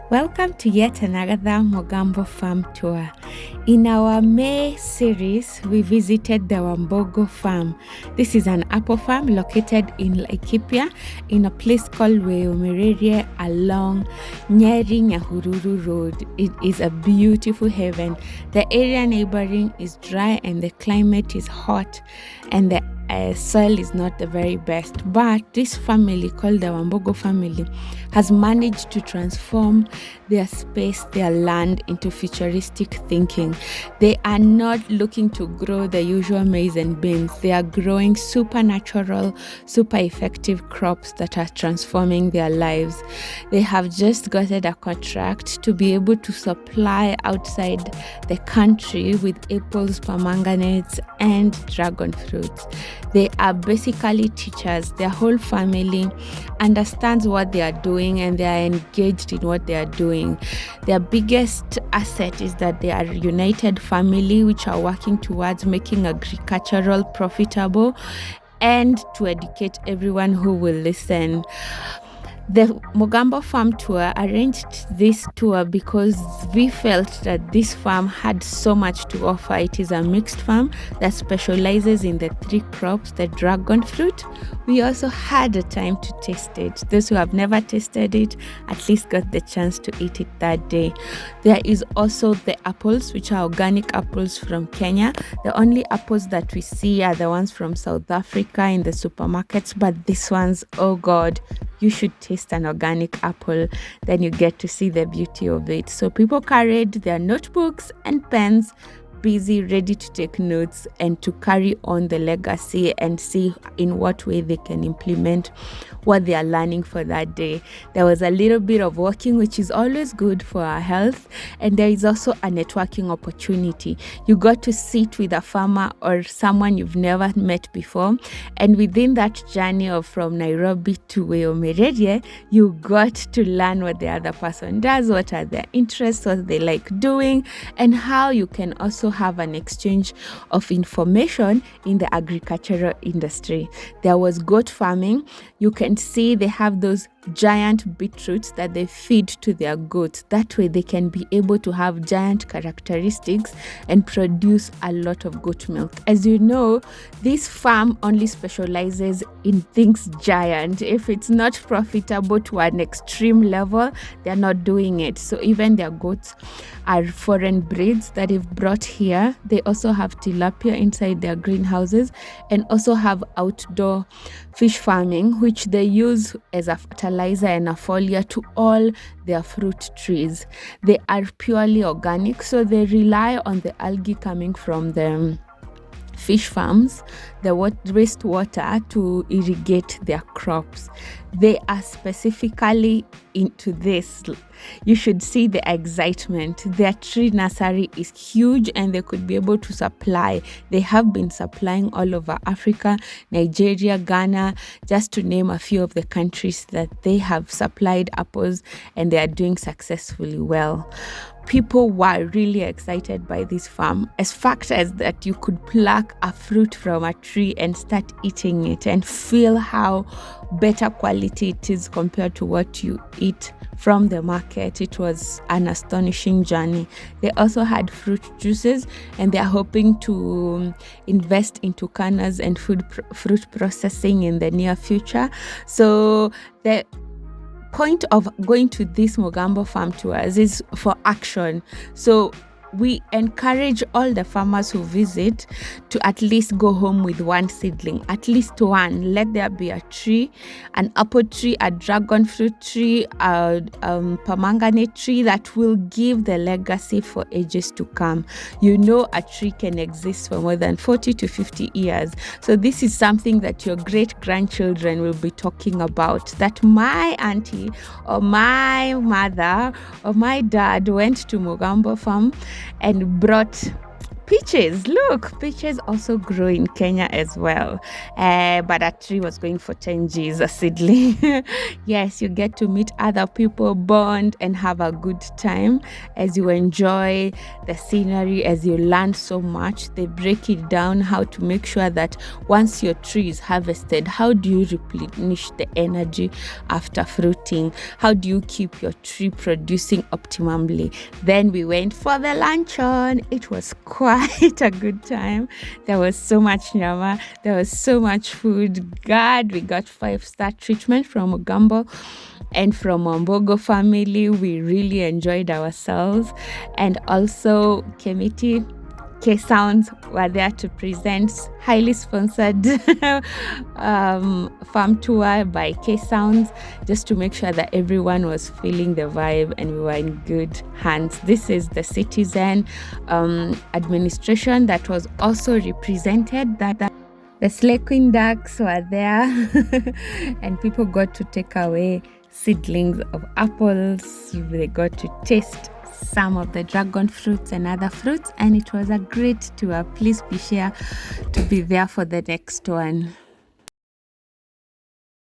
Welcome to yet another Mugambo farm tour. In our May series, we visited the Wambugu farm. This is an apple farm located in Laikipia in a place called Weomerere along Nyeri Nyahururu Road. It is a beautiful haven. The area neighboring is dry and the climate is hot and the soil is not the very best, but this family called the Wambugu family has managed to transform their space, their land into futuristic thinking. They are not looking to grow the usual maize and beans. They are growing supernatural, super effective crops that are transforming their lives. They have just gotten a contract to be able to supply outside the country with apples, pomegranates, and dragon fruits. They are basically teachers. Their whole family understands what they are doing and they are engaged in what they are doing. Their biggest asset is that they are a united family which are working towards making agricultural profitable and to educate everyone who will listen. The Mugambo farm tour arranged this tour because we felt that this farm had so much to offer. It is a mixed farm that specializes in the three crops, the dragon fruit. We also had a time to taste it. Those who have never tasted it at least got the chance to eat it that day. There is also the apples, which are organic apples from Kenya. The only apples that we see are the ones from South Africa in the supermarkets, but these ones, oh God, you should taste an organic apple, then you get to see the beauty of it. So people carried their notebooks and pens, busy, ready to take notes and to carry on the legacy and see in what way they can implement what they are learning for that day. There was a little bit of walking, which is always good for our health, and there is also a networking opportunity. You got to sit with a farmer or someone you've never met before, and within that journey of from Nairobi to Weomerere, you got to learn what the other person does, what are their interests, what they like doing, and how you can also have an exchange of information in the agricultural industry. There was goat farming. You can see they have those giant beetroots that they feed to their goats. That way they can be able to have giant characteristics and produce a lot of goat milk. As you know, this farm only specializes in things giant. If it's not profitable to an extreme level, they're not doing it. So even their goats are foreign breeds that they've brought here. They also have tilapia inside their greenhouses and also have outdoor fish farming, which they use as a fertilizer and a foliar to all their fruit trees. They are purely organic, so they rely on the algae coming from the fish farms, the wastewater to irrigate their crops. They are specifically into this. You should see the excitement. Their tree nursery is huge and they could be able to supply. They have been supplying all over Africa, Nigeria, Ghana, just to name a few of the countries that they have supplied apples, and they are doing successfully well. People were really excited by this farm, as fact as that you could pluck a fruit from a tree and start eating it and feel how better quality it is compared to what you eat from the market. It was an astonishing journey. They also had fruit juices, and they are hoping to invest into cannas and fruit processing in the near future. So the point of going to these Mugambo farm tours is for action. So we encourage all the farmers who visit to at least go home with one seedling, at least one. Let there be a tree, an apple tree, a dragon fruit tree, a pomegranate tree that will give the legacy for ages to come. You know, a tree can exist for more than 40 to 50 years. So this is something that your great-grandchildren will be talking about, that my auntie or my mother or my dad went to Mugambo farm and brought peaches. Look, peaches also grow in Kenya as well. But that tree was going for 10 G's a seedling. Yes, you get to meet other people, bond, and have a good time as you enjoy the scenery, as you learn so much. They break it down how to make sure that once your tree is harvested, how do you replenish the energy after fruiting? How do you keep your tree producing optimally? Then we went for the luncheon. It was quite a good time. There was so much nyama. There was so much food. God, we got 5-star treatment from Mugambo and from Wambugu family. We really enjoyed ourselves. And also Kemiti K Sounds were there to present, highly sponsored farm tour by K Sounds, just to make sure that everyone was feeling the vibe and we were in good hands. This is the citizen administration that was also represented. That the Slay Queen ducks were there and people got to take away seedlings of apples. They got to taste some of the dragon fruits and other fruits, and it was a great tour. Please be sure to be there for the next one.